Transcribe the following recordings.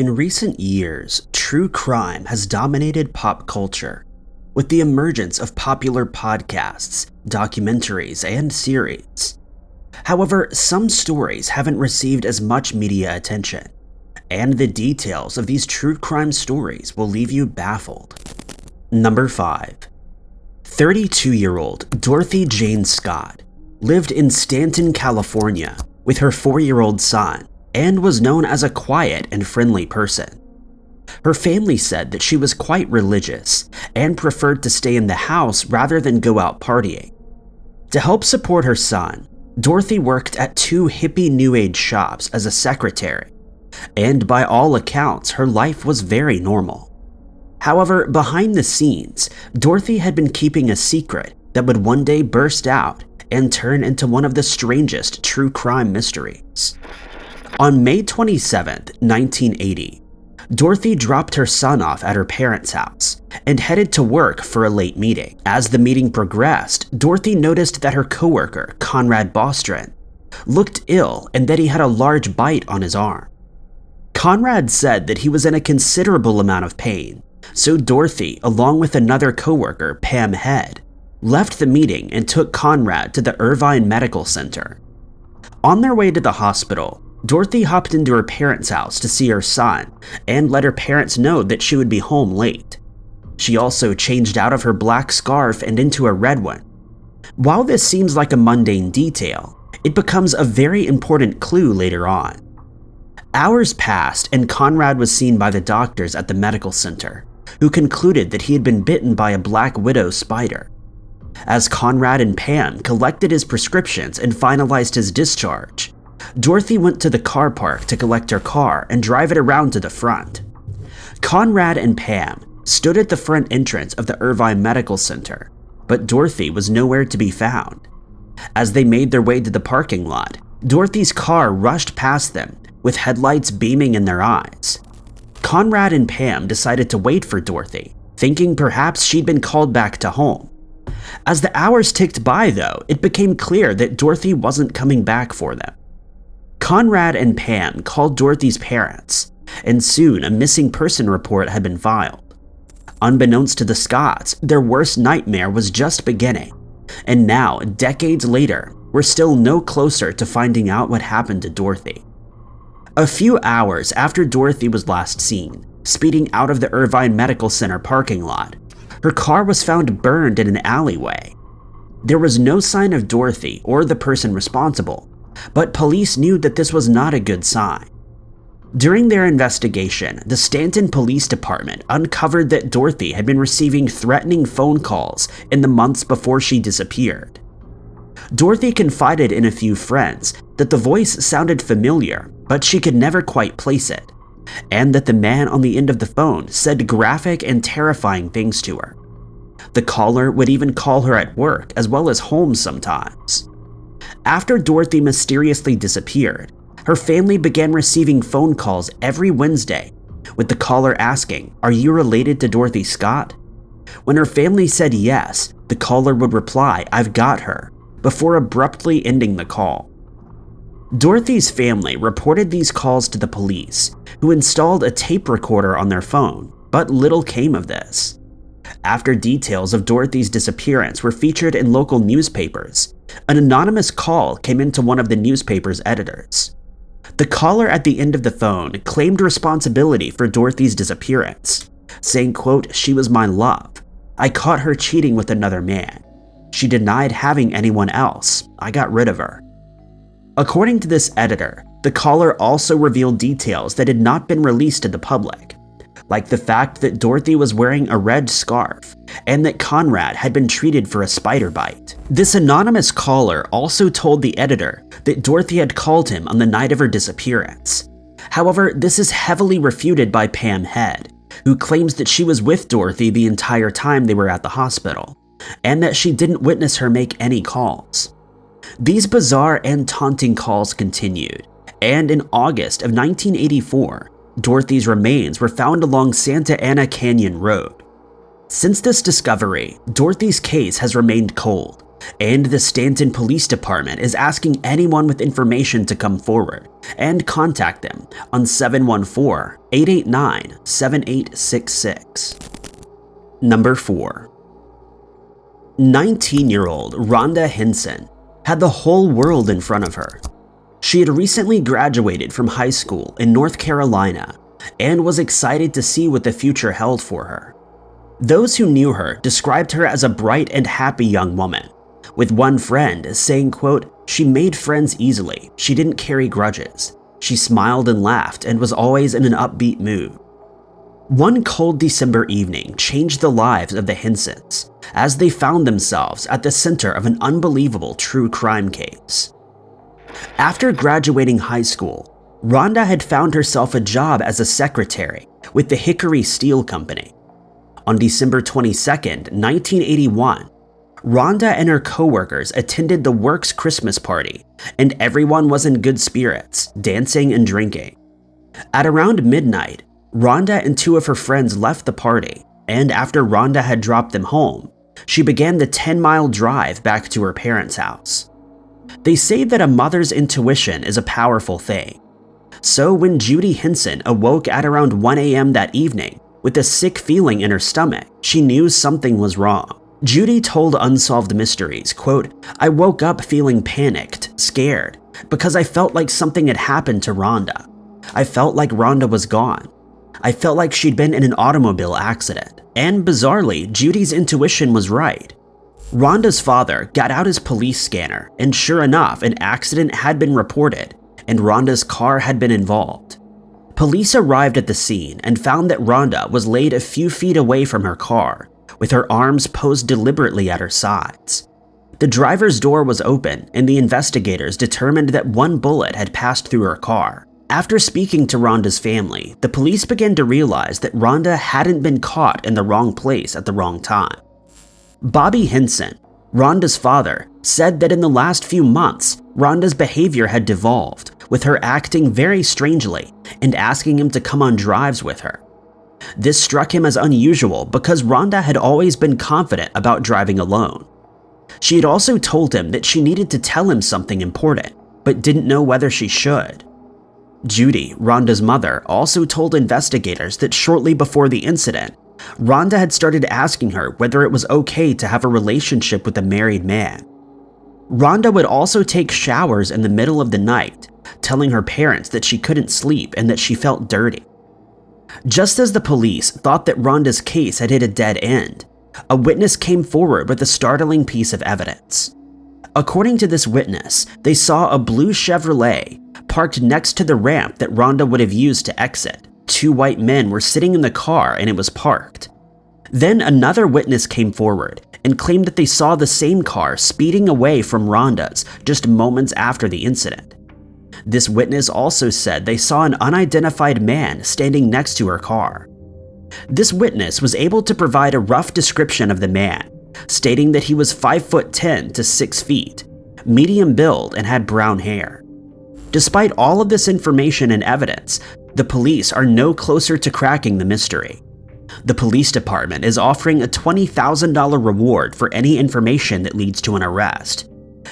In recent years, true crime has dominated pop culture, with the emergence of popular podcasts, documentaries, and series. However, some stories haven't received as much media attention, and the details of these true crime stories will leave you baffled. Number 5. 32-year-old Dorothy Jane Scott lived in Stanton, California with her 4-year-old son and was known as a quiet and friendly person. Her family said that she was quite religious and preferred to stay in the house rather than go out partying. To help support her son, Dorothy worked at 2 hippie New Age shops as a secretary, and by all accounts, her life was very normal. However, behind the scenes, Dorothy had been keeping a secret that would one day burst out and turn into one of the strangest true crime mysteries. On May 27, 1980, Dorothy dropped her son off at her parents' house and headed to work for a late meeting. As the meeting progressed, Dorothy noticed that her coworker, Conrad Bostrom, looked ill and that he had a large bite on his arm. Conrad said that he was in a considerable amount of pain, so Dorothy, along with another coworker, Pam Head, left the meeting and took Conrad to the Irvine Medical Center. On their way to the hospital, Dorothy hopped into her parents' house to see her son and let her parents know that she would be home late. She also changed out of her black scarf and into a red one. While this seems like a mundane detail, it becomes a very important clue later on. Hours passed and Conrad was seen by the doctors at the medical center, who concluded that he had been bitten by a black widow spider. As Conrad and Pam collected his prescriptions and finalized his discharge, Dorothy went to the car park to collect her car and drive it around to the front. Conrad and Pam stood at the front entrance of the Irvine Medical Center, but Dorothy was nowhere to be found. As they made their way to the parking lot, Dorothy's car rushed past them, with headlights beaming in their eyes. Conrad and Pam decided to wait for Dorothy, thinking perhaps she'd been called back to home. As the hours ticked by, though, it became clear that Dorothy wasn't coming back for them. Conrad and Pam called Dorothy's parents, and soon a missing person report had been filed. Unbeknownst to the Scotts, their worst nightmare was just beginning, and now, decades later, we're still no closer to finding out what happened to Dorothy. A few hours after Dorothy was last seen, speeding out of the Irvine Medical Center parking lot, her car was found burned in an alleyway. There was no sign of Dorothy or the person responsible, but police knew that this was not a good sign. During their investigation, the Stanton Police Department uncovered that Dorothy had been receiving threatening phone calls in the months before she disappeared. Dorothy confided in a few friends that the voice sounded familiar, but she could never quite place it, and that the man on the end of the phone said graphic and terrifying things to her. The caller would even call her at work as well as home sometimes. After Dorothy mysteriously disappeared, her family began receiving phone calls every Wednesday, with the caller asking, "Are you related to Dorothy Scott?" When her family said yes, the caller would reply, "I've got her," before abruptly ending the call. Dorothy's family reported these calls to the police, who installed a tape recorder on their phone, but little came of this. After details of Dorothy's disappearance were featured in local newspapers, an anonymous call came into one of the newspaper's editors. The caller at the end of the phone claimed responsibility for Dorothy's disappearance, saying, quote, "She was my love. I caught her cheating with another man. She denied having anyone else. I got rid of her." According to this editor, the caller also revealed details that had not been released to the public, like the fact that Dorothy was wearing a red scarf and that Conrad had been treated for a spider bite. This anonymous caller also told the editor that Dorothy had called him on the night of her disappearance. However, this is heavily refuted by Pam Head, who claims that she was with Dorothy the entire time they were at the hospital, and that she didn't witness her make any calls. These bizarre and taunting calls continued, and in August of 1984, Dorothy's remains were found along Santa Ana Canyon Road. Since this discovery, Dorothy's case has remained cold, and the Stanton Police Department is asking anyone with information to come forward and contact them on 714-889-7866. Number 4. 19-year-old Rhonda Henson had the whole world in front of her. She had recently graduated from high school in North Carolina and was excited to see what the future held for her. Those who knew her described her as a bright and happy young woman, with one friend saying, quote, "She made friends easily, she didn't carry grudges, she smiled and laughed and was always in an upbeat mood." One cold December evening changed the lives of the Hensons as they found themselves at the center of an unbelievable true crime case. After graduating high school, Rhonda had found herself a job as a secretary with the Hickory Steel Company. On December 22, 1981, Rhonda and her coworkers attended the works Christmas party, and everyone was in good spirits, dancing and drinking. At around midnight, Rhonda and two of her friends left the party, and after Rhonda had dropped them home, she began the 10-mile drive back to her parents' house. They say that a mother's intuition is a powerful thing. So when Judy Henson awoke at around 1 a.m. that evening with a sick feeling in her stomach, she knew something was wrong. Judy told Unsolved Mysteries, quote, "I woke up feeling panicked, scared, because I felt like something had happened to Rhonda. I felt like Rhonda was gone. I felt like she'd been in an automobile accident." And bizarrely, Judy's intuition was right. Rhonda's father got out his police scanner, and sure enough, an accident had been reported, and Rhonda's car had been involved. Police arrived at the scene and found that Rhonda was laid a few feet away from her car, with her arms posed deliberately at her sides. The driver's door was open, and the investigators determined that one bullet had passed through her car. After speaking to Rhonda's family, the police began to realize that Rhonda hadn't been caught in the wrong place at the wrong time. Bobby Henson, Rhonda's father, said that in the last few months, Rhonda's behavior had devolved, with her acting very strangely and asking him to come on drives with her. This struck him as unusual because Rhonda had always been confident about driving alone. She had also told him that she needed to tell him something important, but didn't know whether she should. Judy, Rhonda's mother, also told investigators that shortly before the incident, Rhonda had started asking her whether it was okay to have a relationship with a married man. Rhonda would also take showers in the middle of the night, telling her parents that she couldn't sleep and that she felt dirty. Just as the police thought that Rhonda's case had hit a dead end, a witness came forward with a startling piece of evidence. According to this witness, they saw a blue Chevrolet parked next to the ramp that Rhonda would have used to exit. Two white men were sitting in the car and it was parked. Then another witness came forward and claimed that they saw the same car speeding away from Rhonda's just moments after the incident. This witness also said they saw an unidentified man standing next to her car. This witness was able to provide a rough description of the man, stating that he was 5'10" to 6 feet, medium build, and had brown hair. Despite all of this information and evidence, the police are no closer to cracking the mystery. The police department is offering a $20,000 reward for any information that leads to an arrest.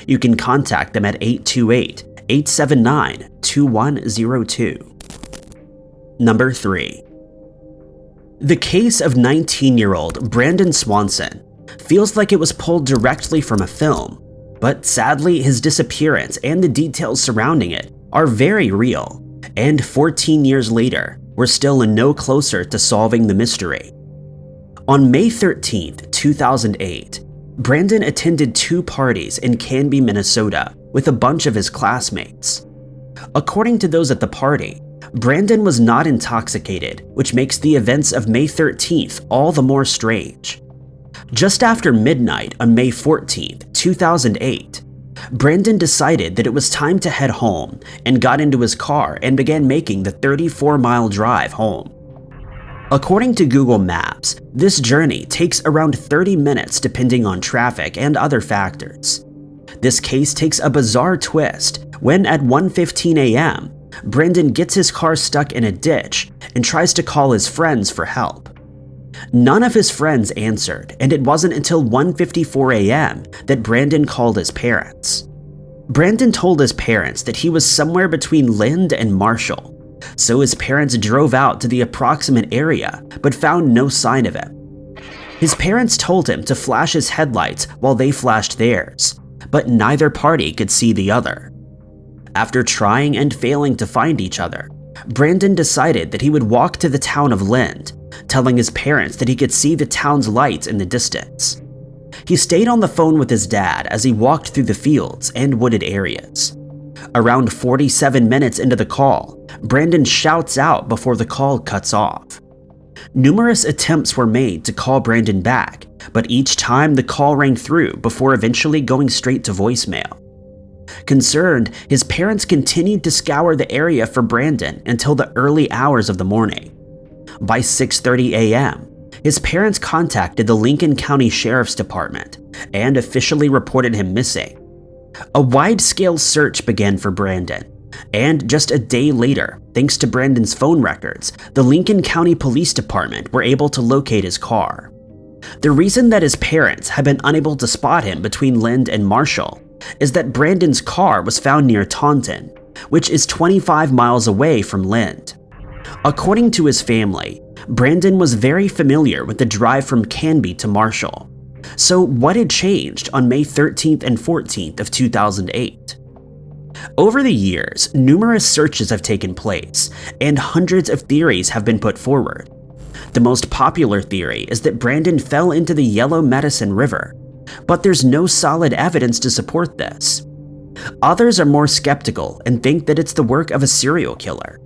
You can contact them at 828-879-2102. Number 3. The case of 19-year-old Brandon Swanson feels like it was pulled directly from a film, but sadly his disappearance and the details surrounding it are very real, and 14 years later, we're still no closer to solving the mystery. On May 13, 2008, Brandon attended 2 parties in Canby, Minnesota with a bunch of his classmates. According to those at the party, Brandon was not intoxicated, which makes the events of May 13th all the more strange. Just after midnight on May 14, 2008, Brandon decided that it was time to head home and got into his car and began making the 34-mile drive home. According to Google Maps, this journey takes around 30 minutes depending on traffic and other factors. This case takes a bizarre twist when at 1:15 a.m., Brandon gets his car stuck in a ditch and tries to call his friends for help. None of his friends answered, and it wasn't until 1:54 a.m. that Brandon called his parents. Brandon told his parents that he was somewhere between Lind and Marshall, so his parents drove out to the approximate area but found no sign of him. His parents told him to flash his headlights while they flashed theirs, but neither party could see the other. After trying and failing to find each other, Brandon decided that he would walk to the town of Lind, telling his parents that he could see the town's lights in the distance. He stayed on the phone with his dad as he walked through the fields and wooded areas. Around 47 minutes into the call, Brandon shouts out before the call cuts off. Numerous attempts were made to call Brandon back, but each time the call rang through before eventually going straight to voicemail. Concerned, his parents continued to scour the area for Brandon until the early hours of the morning. By 6:30 a.m., his parents contacted the Lincoln County Sheriff's Department and officially reported him missing. A wide-scale search began for Brandon, and just a day later, thanks to Brandon's phone records, the Lincoln County Police Department were able to locate his car. The reason that his parents had been unable to spot him between Lind and Marshall is that Brandon's car was found near Taunton, which is 25 miles away from Lind. According to his family, Brandon was very familiar with the drive from Canby to Marshall. So what had changed on May 13th and 14th of 2008? Over the years, numerous searches have taken place, and hundreds of theories have been put forward. The most popular theory is that Brandon fell into the Yellow Medicine River, but there's no solid evidence to support this. Others are more skeptical and think that it's the work of a serial killer.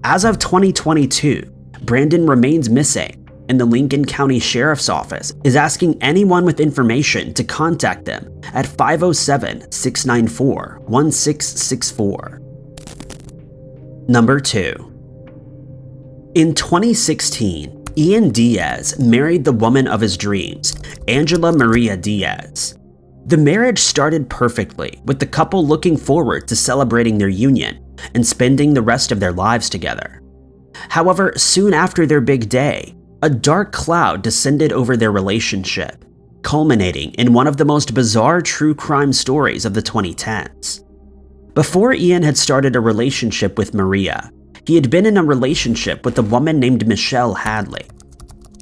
As of 2022, Brandon remains missing, and the Lincoln County Sheriff's Office is asking anyone with information to contact them at 507-694-1664. Number 2. In 2016, Ian Diaz married the woman of his dreams, Angela Maria Diaz. The marriage started perfectly, with the couple looking forward to celebrating their union and spending the rest of their lives together. However, soon after their big day, a dark cloud descended over their relationship, culminating in one of the most bizarre true crime stories of the 2010s. Before Ian had started a relationship with Maria, he had been in a relationship with a woman named Michelle Hadley.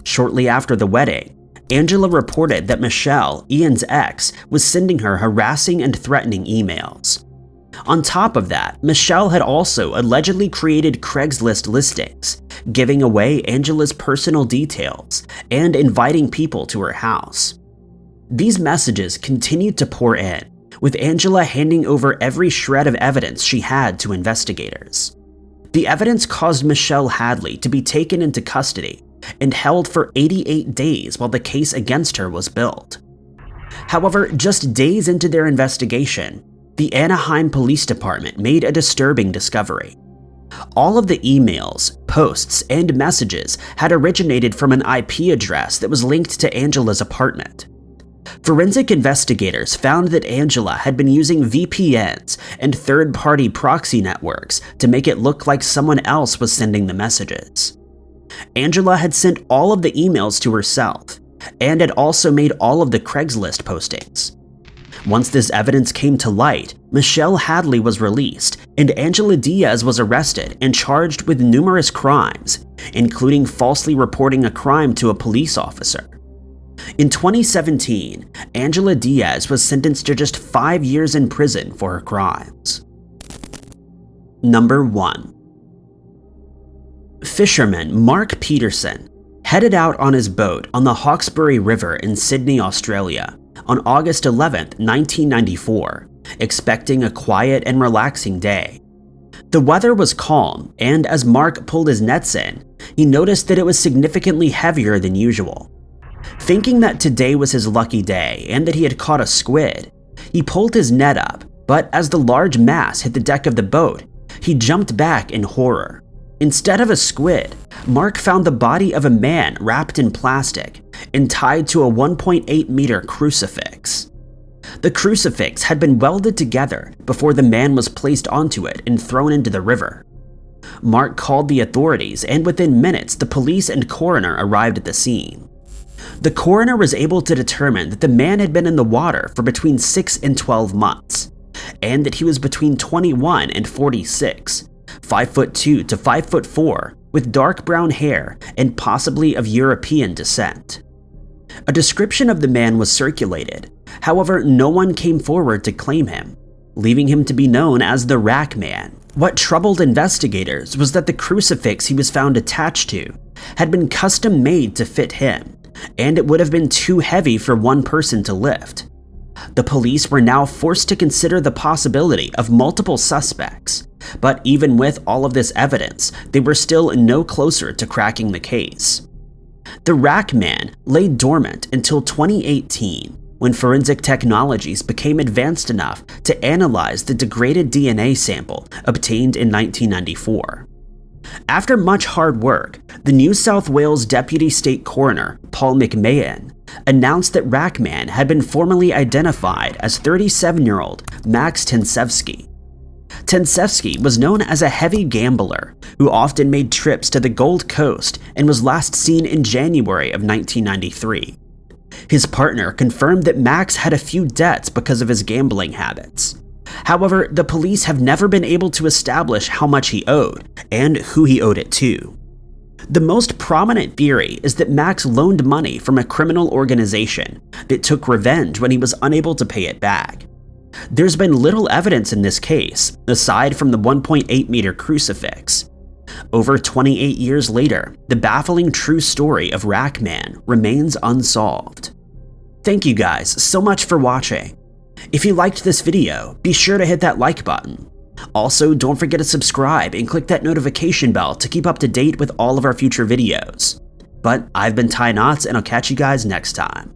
Shortly after the wedding, Angela reported that Michelle, Ian's ex, was sending her harassing and threatening emails. On top of that, Michelle had also allegedly created Craigslist listings, giving away Angela's personal details and inviting people to her house. These messages continued to pour in, with Angela handing over every shred of evidence she had to investigators. The evidence caused Michelle Hadley to be taken into custody and held for 88 days while the case against her was built. However, just days into their investigation, the Anaheim Police Department made a disturbing discovery. All of the emails, posts, and messages had originated from an IP address that was linked to Angela's apartment. Forensic investigators found that Angela had been using VPNs and third-party proxy networks to make it look like someone else was sending the messages. Angela had sent all of the emails to herself, and had also made all of the Craigslist postings. Once this evidence came to light, Michelle Hadley was released, and Angela Diaz was arrested and charged with numerous crimes, including falsely reporting a crime to a police officer. In 2017, Angela Diaz was sentenced to just 5 years in prison for her crimes. Number 1. Fisherman Mark Peterson headed out on his boat on the Hawkesbury River in Sydney, Australia, on August 11, 1994, expecting a quiet and relaxing day. The weather was calm, and as Mark pulled his nets in, he noticed that it was significantly heavier than usual. Thinking that today was his lucky day and that he had caught a squid, he pulled his net up, but as the large mass hit the deck of the boat, he jumped back in horror. Instead of a squid, Mark found the body of a man wrapped in plastic and tied to a 1.8-meter crucifix. The crucifix had been welded together before the man was placed onto it and thrown into the river. Mark called the authorities, and within minutes, the police and coroner arrived at the scene. The coroner was able to determine that the man had been in the water for between 6 and 12 months, and that he was between 21 and 46, 5'2" to 5'4", with dark brown hair and possibly of European descent. A description of the man was circulated, however, no one came forward to claim him, leaving him to be known as the Rackman. What troubled investigators was that the crucifix he was found attached to had been custom made to fit him, and it would have been too heavy for one person to lift. The police were now forced to consider the possibility of multiple suspects, but even with all of this evidence, they were still no closer to cracking the case. The Rackman lay dormant until 2018, when forensic technologies became advanced enough to analyze the degraded DNA sample obtained in 1994. After much hard work, the New South Wales Deputy State Coroner, Paul McMahon, announced that Rackman had been formally identified as 37-year-old Max Tensevsky. Tensevsky was known as a heavy gambler who often made trips to the Gold Coast and was last seen in January of 1993. His partner confirmed that Max had a few debts because of his gambling habits. However, the police have never been able to establish how much he owed and who he owed it to. The most prominent theory is that Max loaned money from a criminal organization that took revenge when he was unable to pay it back. There's been little evidence in this case, aside from the 1.8-meter crucifix. Over 28 years later, the baffling true story of Rackman remains unsolved. Thank you guys so much for watching. If you liked this video, be sure to hit that like button. Also, don't forget to subscribe and click that notification bell to keep up to date with all of our future videos. But I've been Ty Knotts, and I'll catch you guys next time.